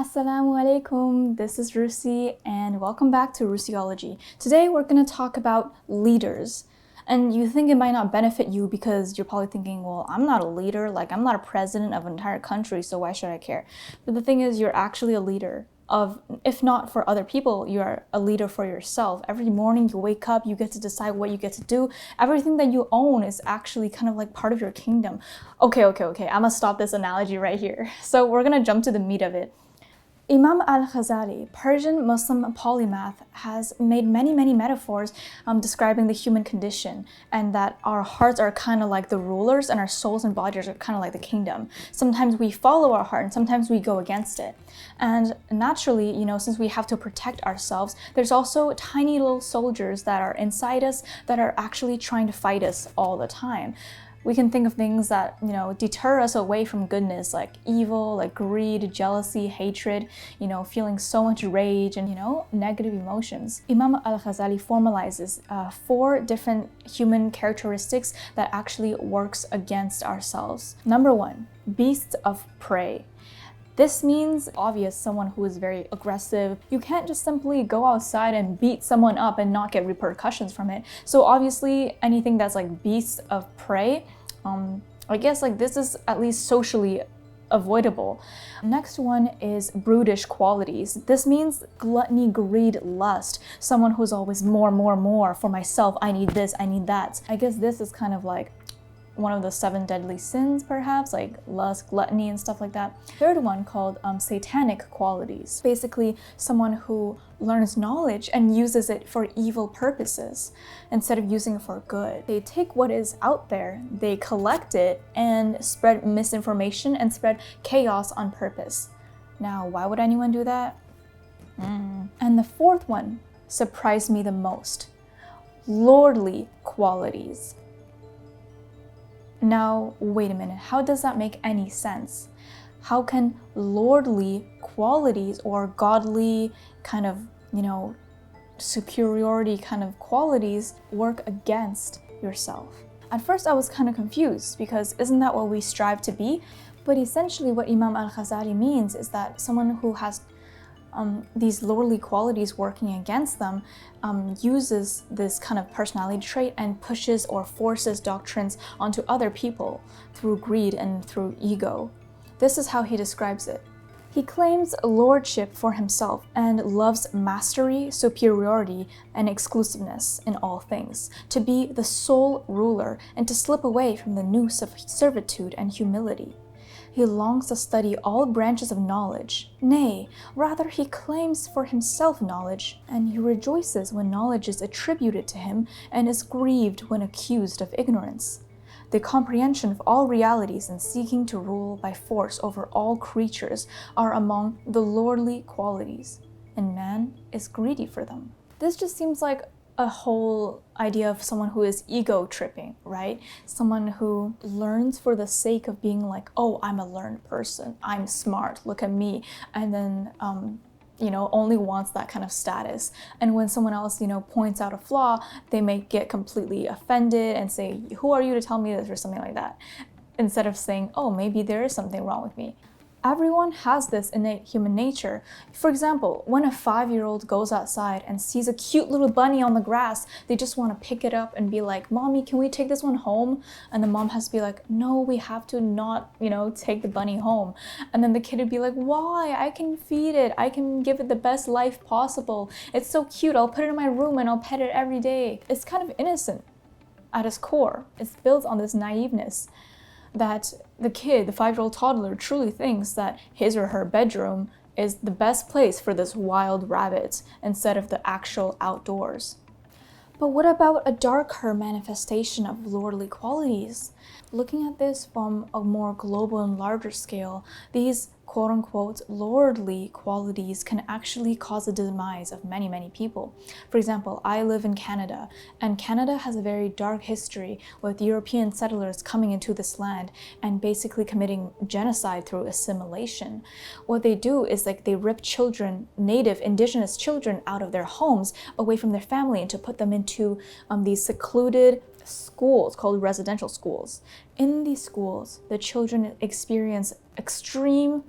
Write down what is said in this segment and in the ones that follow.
Assalamu alaikum, this is Rusi and welcome back to Ruisiology. Today we're going to talk about leaders. And you think it might not benefit you because you're probably thinking, well, I'm not a leader, like I'm not a president of an entire country, so why should I care? But the thing is, you're actually a leader of, if not for other people, you're a leader for yourself. Every morning you wake up, you get to decide what you get to do. Everything that you own is actually kind of like part of your kingdom. Okay, I'm gonna stop this analogy right here. So we're gonna jump to the meat of it. Imam Al-Ghazali, Persian Muslim polymath, has made many metaphors describing the human condition, and that our hearts are kind of like the rulers and our souls and bodies are kind of like the kingdom. Sometimes we follow our heart and sometimes we go against it. And naturally, since we have to protect ourselves, there's also tiny little soldiers that are inside us that are actually trying to fight us all the time. We can think of things that, deter us away from goodness, like evil, like greed, jealousy, hatred, feeling so much rage and, negative emotions. Imam Al-Ghazali formalizes 4 different human characteristics that actually works against ourselves. Number 1, beasts of prey. This means obvious someone who is very aggressive. You can't just simply go outside and beat someone up and not get repercussions from it. So obviously anything that's like beasts of prey, I guess like this is at least socially avoidable. Next one is brutish qualities. This means gluttony, greed, lust. Someone who's always more for myself. I need this, I need that. I guess this is kind of like one of the 7 deadly sins, perhaps, like lust, gluttony, and stuff like that. Third one called Satanic Qualities. Basically, someone who learns knowledge and uses it for evil purposes instead of using it for good. They take what is out there, they collect it, and spread misinformation and spread chaos on purpose. Now, why would anyone do that? And the fourth one surprised me the most. Lordly qualities. Now, wait a minute, how does that make any sense? How can lordly qualities or godly kind of, superiority kind of qualities work against yourself? At first I was kind of confused because isn't that what we strive to be? But essentially what Imam Al-Ghazali means is that someone who has these lordly qualities working against them uses this kind of personality trait and pushes or forces doctrines onto other people through greed and through ego. This is how he describes it. He claims lordship for himself and loves mastery, superiority, and exclusiveness in all things, to be the sole ruler and to slip away from the noose of servitude and humility. He longs to study all branches of knowledge. Nay, rather he claims for himself knowledge, and he rejoices when knowledge is attributed to him and is grieved when accused of ignorance. The comprehension of all realities and seeking to rule by force over all creatures are among the lordly qualities, and man is greedy for them. This just seems like a whole idea of someone who is ego tripping, right? Someone who learns for the sake of being like, oh, I'm a learned person, I'm smart, look at me, and then only wants that kind of status. And when someone else points out a flaw, they may get completely offended and say, who are you to tell me this, or something like that, instead of saying, oh, maybe there is something wrong with me. Everyone has this innate human nature. For example, when a 5-year-old goes outside and sees a cute little bunny on the grass, they just want to pick it up and be like, Mommy, can we take this one home? And the mom has to be like, no, we have to not, take the bunny home. And then the kid would be like, why? I can feed it. I can give it the best life possible. It's so cute. I'll put it in my room and I'll pet it every day. It's kind of innocent at its core. It's built on this naiveness that the kid, the 5-year-old toddler, truly thinks that his or her bedroom is the best place for this wild rabbit instead of the actual outdoors. But what about a darker manifestation of lordly qualities? Looking at this from a more global and larger scale, these quote-unquote lordly qualities can actually cause the demise of many people. For example, I live in Canada, and Canada has a very dark history with European settlers coming into this land and basically committing genocide through assimilation. What they do is like they rip children, native indigenous children, out of their homes, away from their family, and to put them into these secluded schools called residential schools. In these schools, the children experience extreme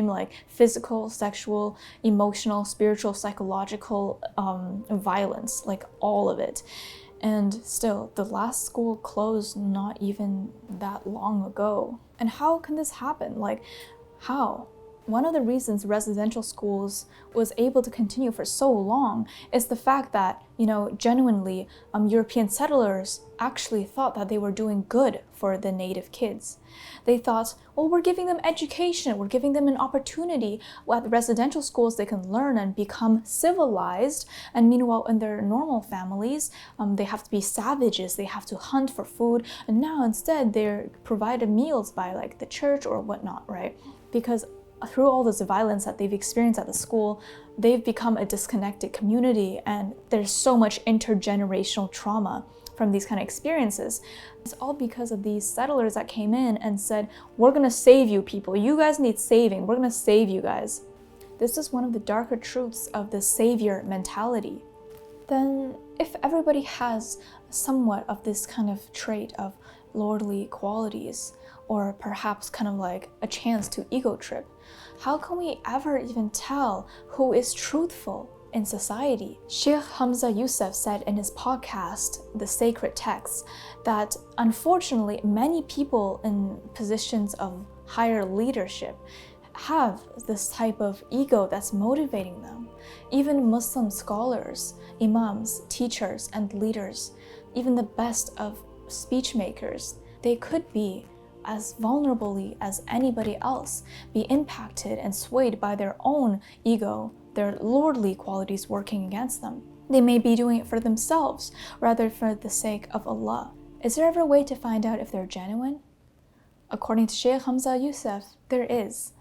like physical, sexual, emotional, spiritual, psychological violence, like all of it. And still, the last school closed not even that long ago. And how can this happen? Like, how? One of the reasons residential schools was able to continue for so long is the fact that, genuinely, European settlers actually thought that they were doing good for the native kids. They thought, well, we're giving them education, we're giving them an opportunity. Well, at the residential schools, they can learn and become civilized. And meanwhile, in their normal families, they have to be savages, they have to hunt for food. And now instead, they're provided meals by like the church or whatnot, right? Because through all this violence that they've experienced at the school, they've become a disconnected community, and there's so much intergenerational trauma from these kind of experiences. It's all because of these settlers that came in and said, we're gonna save you people, you guys need saving, we're gonna save you guys. This is one of the darker truths of the savior mentality. Then if everybody has somewhat of this kind of trait of lordly qualities, or perhaps kind of like a chance to ego trip, how can we ever even tell who is truthful in society? Sheikh Hamza Youssef said in his podcast, The Sacred Text, that unfortunately many people in positions of higher leadership have this type of ego that's motivating them. Even Muslim scholars, imams, teachers, and leaders, even the best of speech makers, they could be as vulnerably as anybody else, be impacted and swayed by their own ego, their lordly qualities working against them. They may be doing it for themselves, rather for the sake of Allah. Is there ever a way to find out if they're genuine? According to Sheikh Hamza Youssef, there is.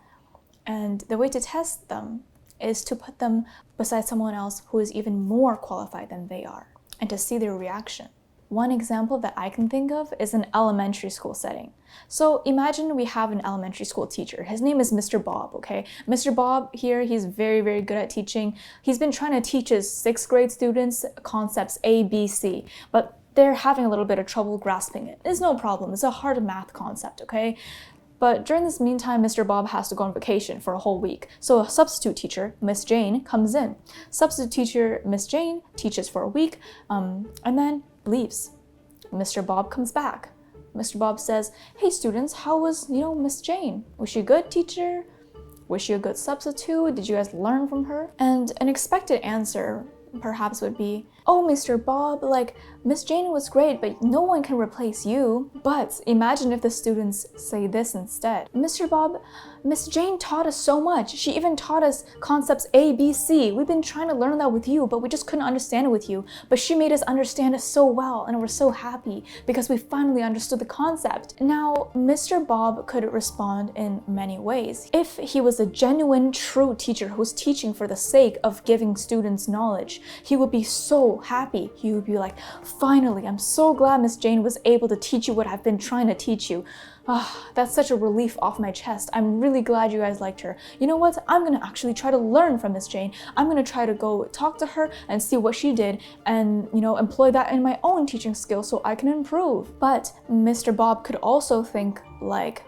And the way to test them is to put them beside someone else who is even more qualified than they are, and to see their reaction. One example that I can think of is an elementary school setting. So imagine we have an elementary school teacher. His name is Mr. Bob, okay? Mr. Bob here, he's very, very good at teaching. He's been trying to teach his 6th grade students concepts A, B, C, but they're having a little bit of trouble grasping it. It's no problem. It's a hard math concept, okay? But during this meantime, Mr. Bob has to go on vacation for a whole week. So a substitute teacher, Miss Jane, comes in. Substitute teacher, Miss Jane, teaches for a week, and then leaves. Mr. Bob comes back. Mr. Bob says, hey students, how was, Miss Jane? Was she a good teacher? Was she a good substitute? Did you guys learn from her? And an expected answer perhaps would be, oh, Mr. Bob, like, Miss Jane was great, but no one can replace you. But imagine if the students say this instead. Mr. Bob, Miss Jane taught us so much. She even taught us concepts A, B, C. We've been trying to learn that with you, but we just couldn't understand it with you. But she made us understand it so well, and we're so happy because we finally understood the concept. Now, Mr. Bob could respond in many ways. If he was a genuine, true teacher who's teaching for the sake of giving students knowledge, he would be so happy. He would be like, finally, I'm so glad Miss Jane was able to teach you what I've been trying to teach you. That's such a relief off my chest. I'm really glad you guys liked her. You know what? I'm gonna actually try to learn from Miss Jane. I'm gonna try to go talk to her and see what she did and, employ that in my own teaching skills so I can improve. But Mr. Bob could also think like,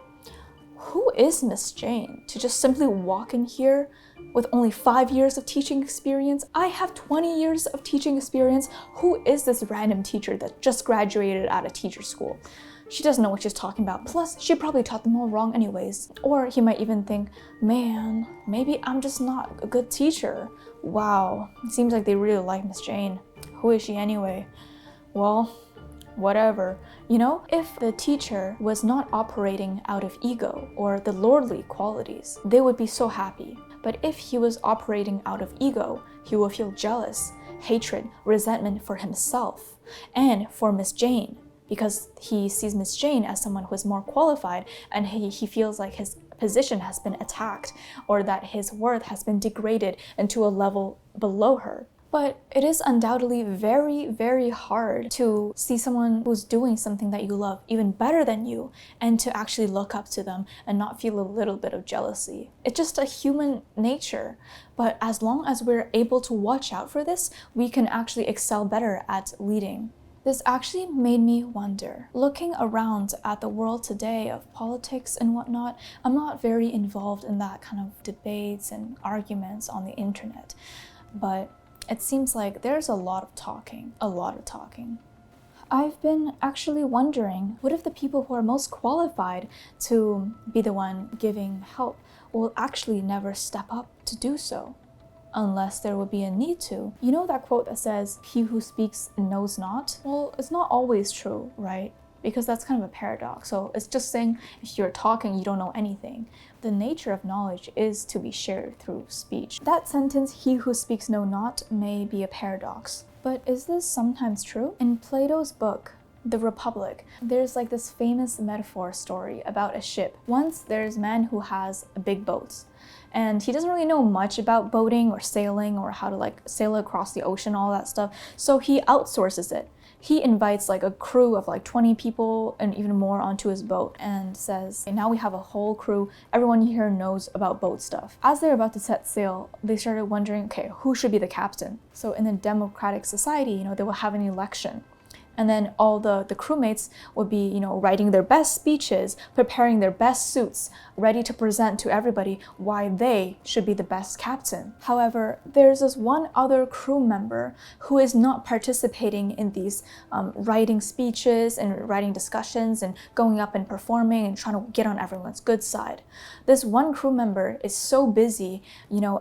who is Miss Jane to just simply walk in here with only 5 years of teaching experience? I have 20 years of teaching experience. Who is this random teacher that just graduated out of teacher school? She doesn't know what she's talking about. Plus, she probably taught them all wrong anyways. Or he might even think, man, maybe I'm just not a good teacher. Wow, it seems like they really like Miss Jane. Who is she anyway? Well, whatever. If the teacher was not operating out of ego or the lordly qualities, they would be so happy. But if he was operating out of ego, he will feel jealous, hatred, resentment for himself and for Miss Jane, because he sees Miss Jane as someone who is more qualified, and he feels like his position has been attacked or that his worth has been degraded into a level below her. But it is undoubtedly very, very hard to see someone who's doing something that you love even better than you and to actually look up to them and not feel a little bit of jealousy. It's just a human nature. But as long as we're able to watch out for this, we can actually excel better at leading. This actually made me wonder. Looking around at the world today of politics and whatnot, I'm not very involved in that kind of debates and arguments on the internet, but it seems like there's a lot of talking. I've been actually wondering, what if the people who are most qualified to be the one giving help will actually never step up to do so, unless there would be a need to? You know that quote that says, "He who speaks knows not"? Well, it's not always true, right? Because that's kind of a paradox. So it's just saying if you're talking, you don't know anything. The nature of knowledge is to be shared through speech. That sentence, "He who speaks know not," may be a paradox. But is this sometimes true? In Plato's book, The Republic, there's like this famous metaphor story about a ship. Once there's a man who has a big boat, and he doesn't really know much about boating or sailing or how to like sail across the ocean, all that stuff. So he outsources it. He invites like a crew of like 20 people and even more onto his boat and says, "Okay, now we have a whole crew. Everyone here knows about boat stuff." As they're about to set sail, they started wondering, okay, who should be the captain? So in a democratic society, they will have an election. And then all the crewmates would be, writing their best speeches, preparing their best suits, ready to present to everybody why they should be the best captain. However, there's this one other crew member who is not participating in these writing speeches and writing discussions and going up and performing and trying to get on everyone's good side. This one crew member is so busy,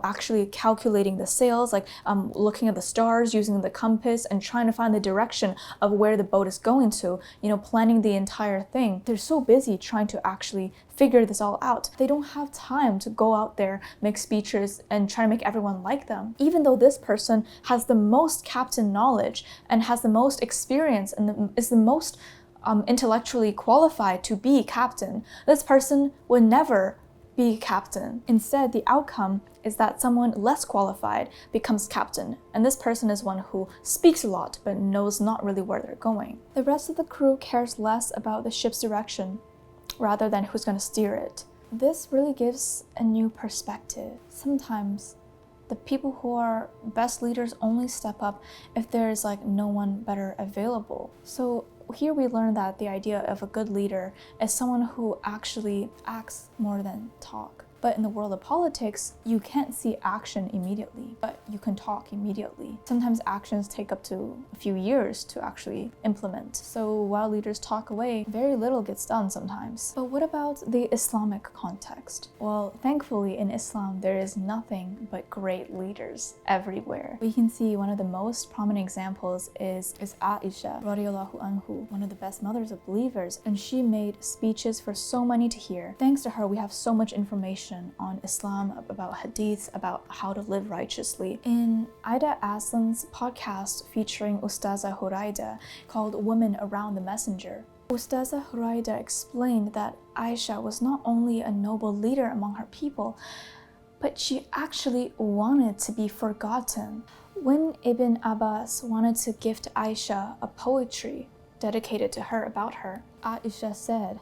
actually calculating the sails, like looking at the stars, using the compass, and trying to find the direction of where the boat is going to, planning the entire thing. They're so busy trying to actually figure this all out. They don't have time to go out there, make speeches, and try to make everyone like them. Even though this person has the most captain knowledge and has the most experience and is the most intellectually qualified to be captain, this person would never be captain. Instead, the outcome is that someone less qualified becomes captain, and this person is one who speaks a lot but knows not really where they're going. The rest of the crew cares less about the ship's direction rather than who's going to steer it. This really gives a new perspective. Sometimes the people who are best leaders only step up if there's like no one better available. So here we learn that the idea of a good leader is someone who actually acts more than talk. But in the world of politics, you can't see action immediately, but you can talk immediately. Sometimes actions take up to a few years to actually implement. So while leaders talk away, very little gets done sometimes. But what about the Islamic context? Well, thankfully in Islam, there is nothing but great leaders everywhere. We can see one of the most prominent examples is Aisha, radiallahu anhu, one of the best mothers of believers, and she made speeches for so many to hear. Thanks to her, we have so much information on Islam, about hadiths, about how to live righteously. In Ida Aslan's podcast featuring Ustaza Huraida called Women Around the Messenger, Ustaza Huraida explained that Aisha was not only a noble leader among her people, but she actually wanted to be forgotten. When Ibn Abbas wanted to gift Aisha a poetry dedicated to her about her, Aisha said,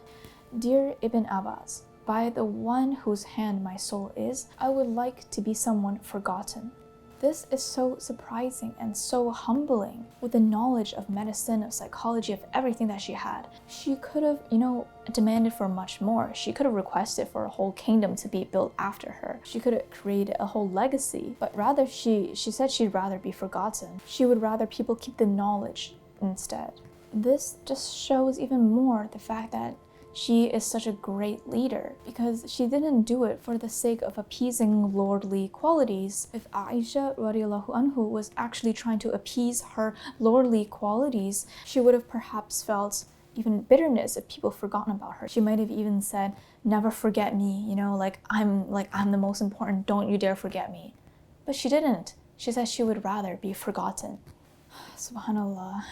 "Dear Ibn Abbas, by the one whose hand my soul is, I would like to be someone forgotten." This is so surprising and so humbling. With the knowledge of medicine, of psychology, of everything that she had, she could have, demanded for much more. She could have requested for a whole kingdom to be built after her. She could have created a whole legacy, but rather she said she'd rather be forgotten. She would rather people keep the knowledge instead. This just shows even more the fact that she is such a great leader, because she didn't do it for the sake of appeasing lordly qualities. If Aisha radiallahu anhu was actually trying to appease her lordly qualities, she would have perhaps felt even bitterness if people forgotten about her. She might have even said, "Never forget me, I'm the most important, don't you dare forget me." But she didn't. She said she would rather be forgotten. Subhanallah.